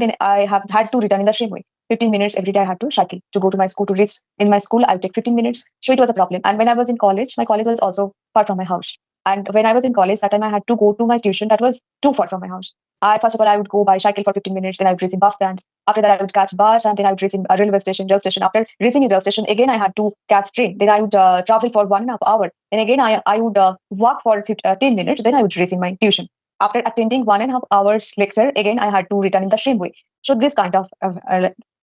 then I have had to return in the same way. 15 minutes every day I had to cycle to go to my school to reach in my school. I would take 15 minutes. So it was a problem. And when I was in college, my college was also far from my house. And when I was in college, that time I had to go to my tuition. That was too far from my house. First of all, I would go by cycle for 15 minutes. Then I would reach in bus stand. After that, I would catch bus, and then I would reach in a railway station. Rail station. After reaching in rail station, again I had to catch train. Then I would travel for 1.5 hours. Then again I would walk for 10 minutes. Then I would reach in my tuition. After attending 1.5 hours lecture, again I had to return in the same way. So this kind of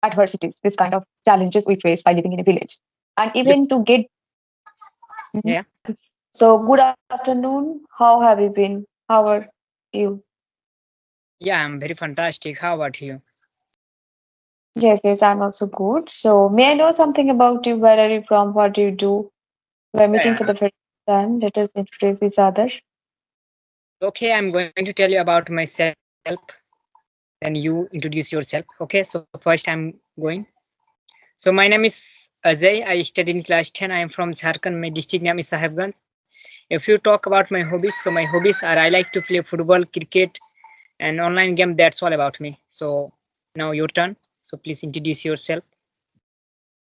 adversities, this kind of challenges we face by living in a village, and Yeah, even to get. Mhm. yeah, So good afternoon. How have you been? How are you? yeah. I'm very fantastic. How about you? Yes, yes, I'm also good. So may I know something about you? Where are you from? What do you do? We're meeting Yeah, for yeah. the first time. Let us introduce each other. Okay, I'm going to tell you about myself. Then you introduce yourself. Okay, so first I'm going. So my name is Ajay. I study in class 10. I am from Jharkhand. My district name is Sahibganj. If you talk about my hobbies, so my hobbies are I like to play football, cricket, and online game. That's all about me. So now your turn. So please introduce yourself.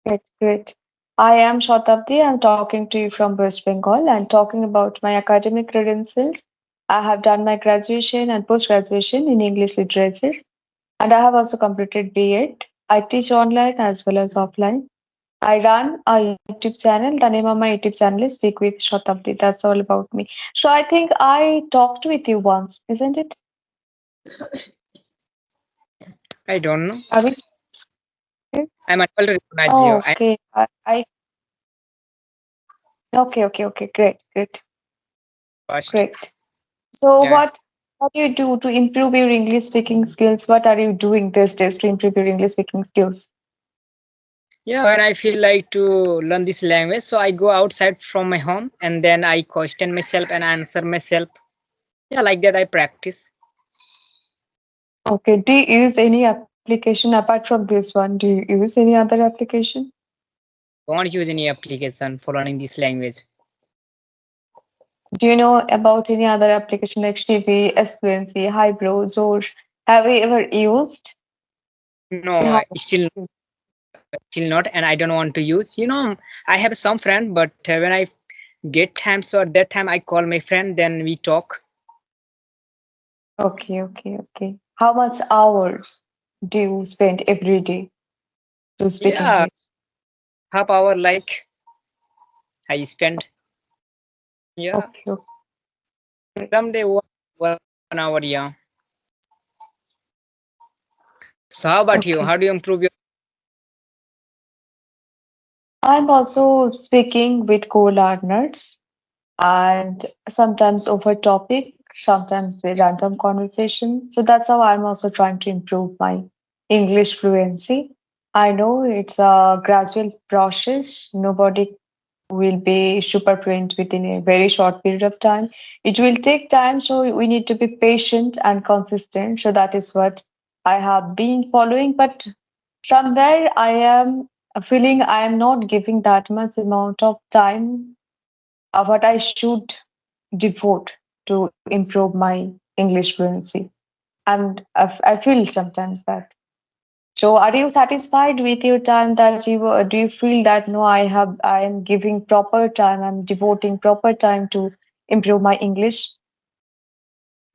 Great, great. I am Shatabdi. I'm talking to you from West Bengal and talking about my academic credentials. I have done my graduation and post graduation in English literature, and I have also completed B.Ed. I teach online as well as offline. I run a YouTube channel. The name of my YouTube channel is Speak with Shatabdi. That's all about me. So I think I talked with you once, isn't it? I don't know. Are we? I'm unable to recognize you. Oh, okay. I okay, okay, okay. Great, great, First. great. So Yeah. what do you do to improve your English speaking skills? What are you doing these days to improve your English speaking skills? Yeah, when I feel like to learn this language, so I go outside from my home and then I question myself and answer myself. Yeah, like that I practice. Okay. Do you use any application apart from this one? Do you use any other application? Don't use any application for learning this language. Do you know about any other application like Shivi, Fluency, Hybro, Zosh? Have you ever used? No, And how? still not, and I don't want to use. I have some friend, but when I get time, so at that time I call my friend, then we talk. Okay, okay, okay. How much hours do you spend every day to speak Yeah, English? half hour like I spend. Yeah, Okay, okay. someday 1 hour. Yeah. So how about you? Okay. How do you improve your? I'm also speaking with co-learners and sometimes over topic, sometimes a random conversation. So that's how I'm also trying to improve my English fluency. I know it's a gradual process. Nobody will be super fluent within a very short period of time. It will take time, so we need to be patient and consistent. So that is what I have been following. But somewhere I am feeling I am not giving that much amount of time what I should devote to improve my English fluency. And I feel sometimes that. So, are you satisfied with your time that you do you feel that no, I am giving proper time, I'm devoting proper time to improve my English?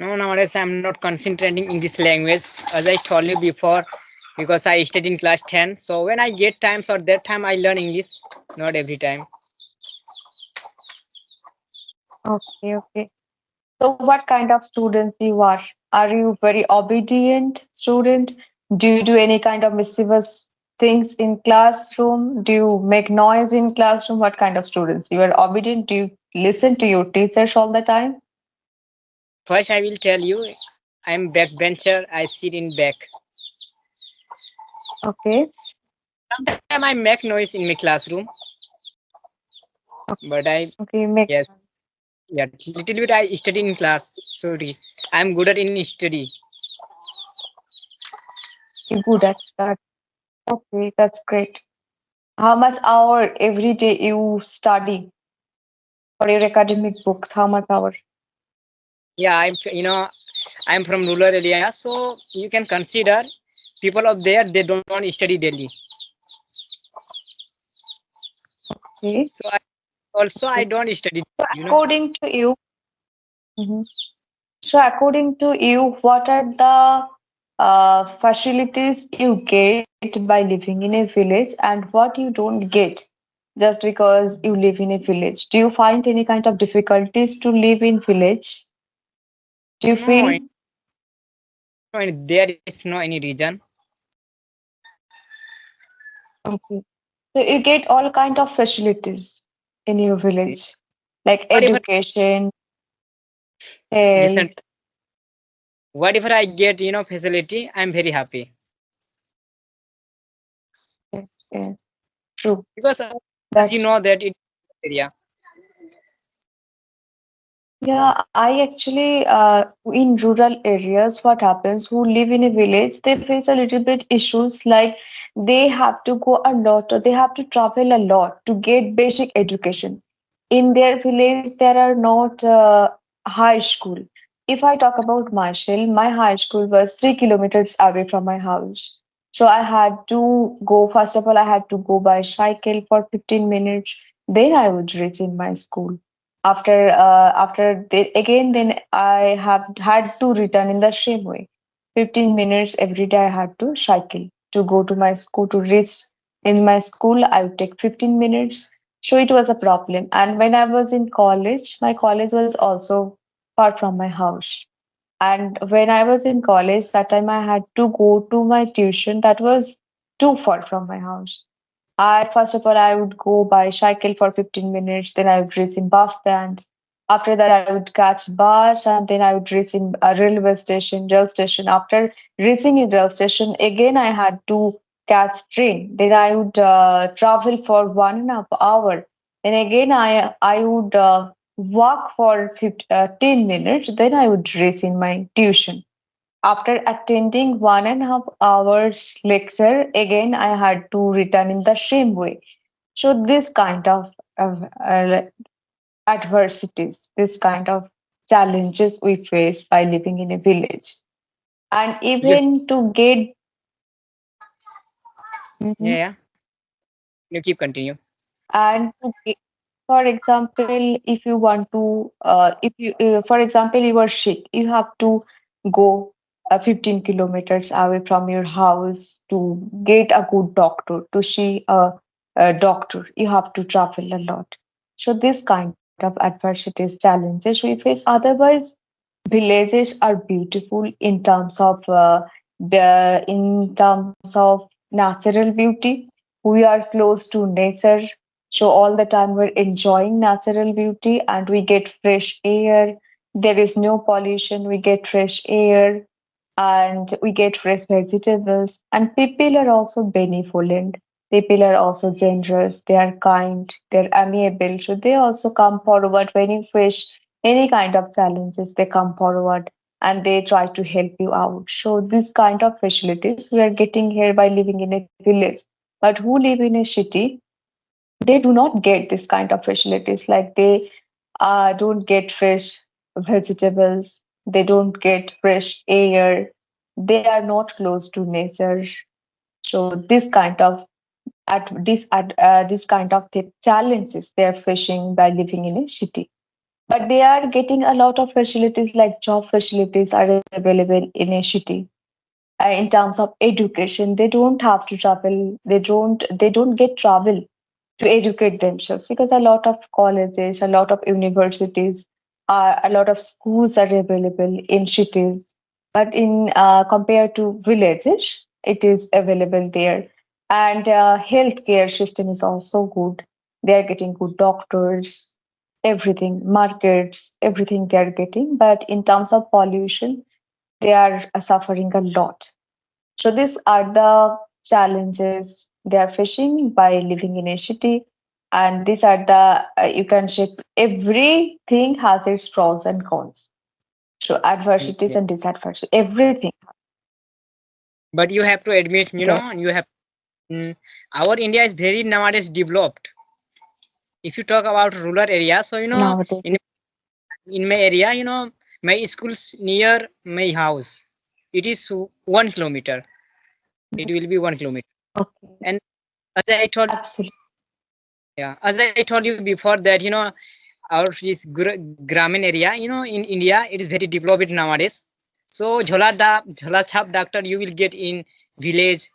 No, nowadays I'm not concentrating in this language, as I told you before, because I studied in class 10. So when I get time, so at that time I learn English, not every time. Okay, okay. So, what kind of students you are? Are you very obedient student? Do you do any kind of mischievous things in classroom? Do you make noise in classroom? What kind of students? You are obedient? Do you listen to your teachers all the time? First, I will tell you, I'm backbencher. I sit in back. Okay. Sometimes I make noise in my classroom, but I Okay, make yes, yeah, little bit I study in class. Sorry, I'm good at in study. you good at that. Okay, that's great. How much hour every day you study for your academic books? How much hour? Yeah, I'm from rural area, so you can consider. people of there they don't study daily. Okay. So I Okay. don't study. So You know, according to you, mhm. So according to you, what are the facilities you get by living in a village and what you don't get just because you live in a village? Do you find any kind of difficulties to live in village? Do you no, feel? there is no any reason. Okay. So you get all kind of facilities in your village, like Whatever, education, listen, health. whatever I get, facility, I'm very happy Yes, yes, true. because as you That's know that in area. Yeah, I actually, in rural areas, what happens, who live in a village, they face a little bit issues like they have to go a lot or they have to travel a lot to get basic education. In their village, there are not high school. If I talk about myself, my high school was 3 kilometers away from my house. So I had to go, first of all, I had to go by cycle for 15 minutes. Then I would reach in my school again then I have had to return in the same way. 15 minutes every day I had to cycle to go to my school to reach in my school. I would take 15 minutes. So it was a problem. And when I was in college, my college was also far from my house. And when I was in college, that time I had to go to my tuition that was too far from my house. I first of all I would go by cycle for 15 minutes, then I would reach in bus stand. After that, I would catch bus, and then I would reach in a railway station, rail station. After reaching in rail station, again I had to catch train. Then I would travel for 1.5 hour. Then again I would walk for 10 minutes. Then I would reach in my tuition. After attending 1.5 hours lecture, again I had to return in the same way. So this kind of adversities, this kind of challenges we face by living in a village, and You, even to get. Mhm. yeah, you keep continue. And to get, for example, if you want to, if you, for example, you are sick, you have to go 15 kilometers away from your house to get a good doctor, to see a doctor. You have to travel a lot. So this kind of adversities, challenges we face. Otherwise, villages are beautiful in terms of natural beauty. We are close to nature, so all the time we're enjoying natural beauty and we get fresh air. There is no pollution, we get fresh air and we get fresh vegetables. And people are also benevolent. People are also generous. They are kind. They're amiable. So they also come forward when you face any kind of challenges. They come forward and they try to help you out. So this kind of facilities we are getting here by living in a village. But who live in a city, they do not get this kind of facilities. Like they don't get fresh vegetables, they don't get fresh air, they are not close to nature. So this kind of challenges they are facing by living in a city. But they are getting a lot of facilities like job facilities are available in a city. In terms of education, they don't have to travel. They don't get travel to educate themselves because a lot of colleges, a lot of universities, a lot of schools are available in cities. But in compared to villages, it is available there. And healthcare system is also good. They are getting good doctors, everything, markets, everything they are getting. But in terms of pollution, they are suffering a lot. So these are the challenges they are facing by living in a city. And these are you can check, everything has its pros and cons. So adversities Yeah. and disadvantages, everything. But you have to admit, Yes, you have mm, our India is very nowadays developed. If you talk about rural area, so nowadays. in my area, my school's near my house. It is 1 kilometer. It will be 1 kilometer. Okay. And as I told, Absolutely. yeah, as I told you before that, our this Gramin area, in India, it is very developed nowadays. So Jhola Chap doctor you will get in village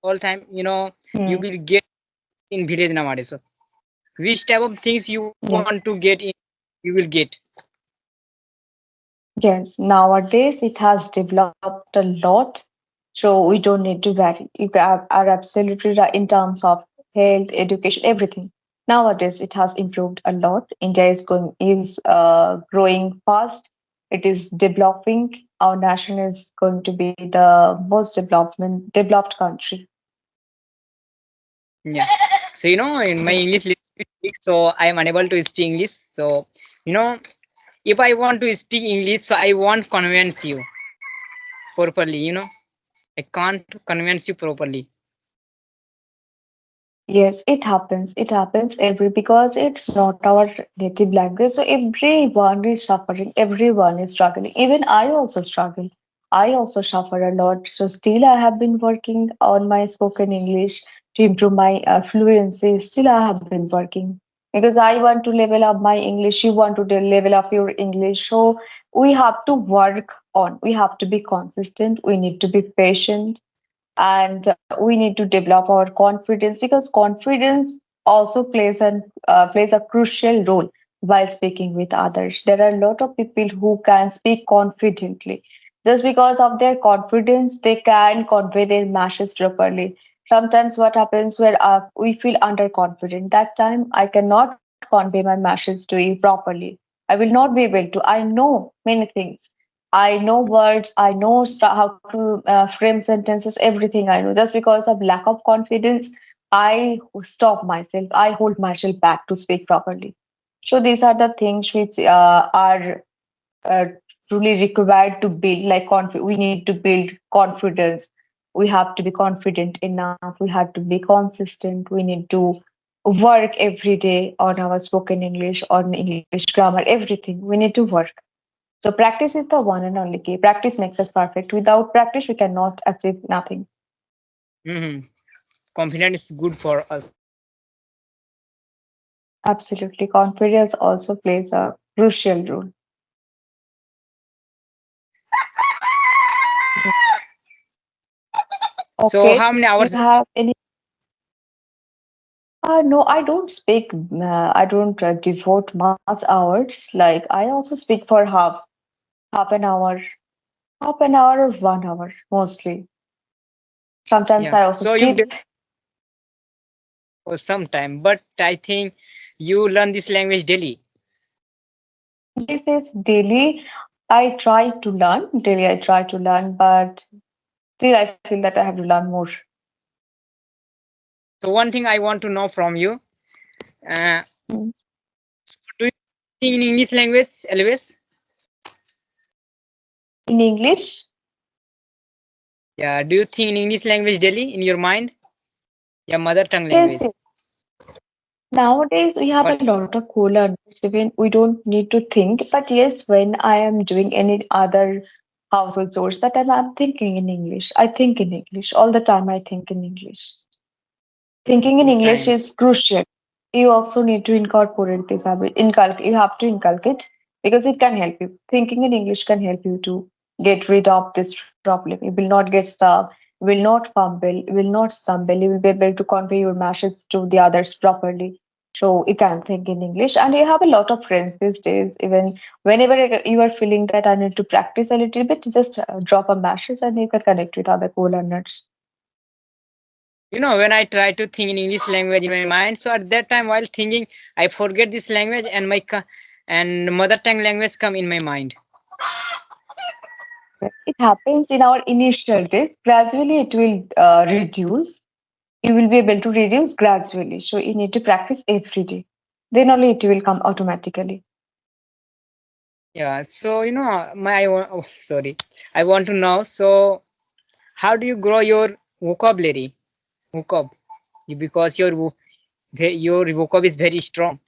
all time. You Hmm. will get in village nowadays. So which type of things you want to Yes. get in, you will get. Yes. Nowadays, it has developed a lot. So we don't need to worry. Are absolutely right in terms of health, education, everything. Nowadays, it has improved a lot. India is growing fast. It is developing. Our nation is going to be the most developed country. Yeah. So in my Yes. English little bit weak, so I am unable to speak English. So you know, if I want to speak English, so I won't convince you properly. I can't convince you properly. Yes, it happens. It happens every because it's not our native language. So everyone is suffering. Everyone is struggling. Even I also struggle. I also suffer a lot. So still, I have been working on my spoken English to improve my fluency. Still, I have been working because I want to level up my English. You want to level up your English. So we have to work on. We have to be consistent. We need to be patient and we need to develop our confidence because confidence also plays a crucial role while speaking with others. There are a lot of people who can speak confidently. Just because of their confidence they can convey their message properly. Sometimes what happens where we feel underconfident, that time I cannot convey my message to you properly. I will not be able to. I know many things. I know words, I know how to frame sentences, everything I know. Just because of lack of confidence, I stop myself, I hold myself back to speak properly. So these are the things which are uh, truly required to build, like we need to build confidence. We have to be confident enough, we have to be consistent, we need to work every day on our spoken English, on English grammar, everything. We need to work. So practice is the one and only key. Practice makes us perfect. Without practice, we cannot achieve nothing. Hmm. Confidence is good for us. Absolutely. Confidence also plays a crucial role. Yeah. So Okay. how many Do you hours? have any? No, I don't speak. I don't devote much hours. Like I also speak for half an hour or 1 hour mostly. Sometimes Yeah. I also So you skip. did for some time, but I think you learn this language daily. This is daily. I try to learn daily. I try to learn, but still I feel that I have to learn more. So one thing I want to know from you, uh, Mm. do you think in English language always? In English, Yeah. Do you think in English language daily in your mind? Your mother tongue yes, language. yes. Nowadays we have a What? lot of cool learners. Even we don't need to think. But yes, when I am doing any other household chores, that time I'm thinking in English. I think in English all the time. I think in English. Thinking in All the English time. is crucial. You also need to incorporate this habit. You have to inculcate because it can help you. Thinking in English can help you to get rid of this problem. You will not get stuck. You will not fumble. You will not stumble. You will be able to convey your message to the others properly. So you can think in English, and you have a lot of friends these days. Even whenever you are feeling that I need to practice a little bit, just drop a message, and you can connect with other co-learners. When I try to think in English language in my mind, so at that time while thinking, I forget this language and and mother tongue language come in my mind. It happens in our initial days. Gradually, it will reduce. You will be able to reduce gradually. So you need to practice every day. Then only it will come automatically. Yeah. So sorry, I want to know. So how do you grow your vocabulary? Vocab, because your vocab is very strong.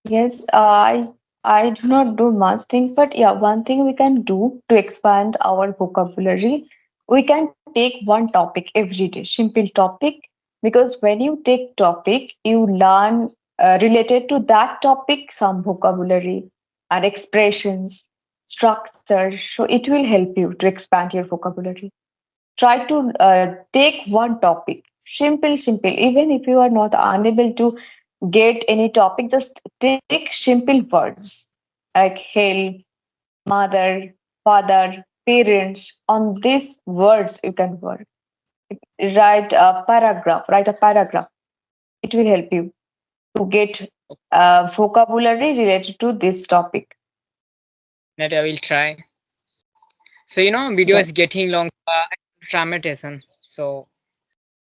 Yes, I do not do much things, but yeah, one thing we can do to expand our vocabulary. We can take one topic every day, simple topic, because when you take topic, you learn related to that topic some vocabulary and expressions, structure. So it will help you to expand your vocabulary. Try to take one topic, simple. Even if you are not unable to get any topic, just take simple words like help, mother, father, parents. On these words you can work. Write a paragraph. It will help you to get vocabulary related to this topic. That I will try. So video Yeah. is getting long. Traumatization. So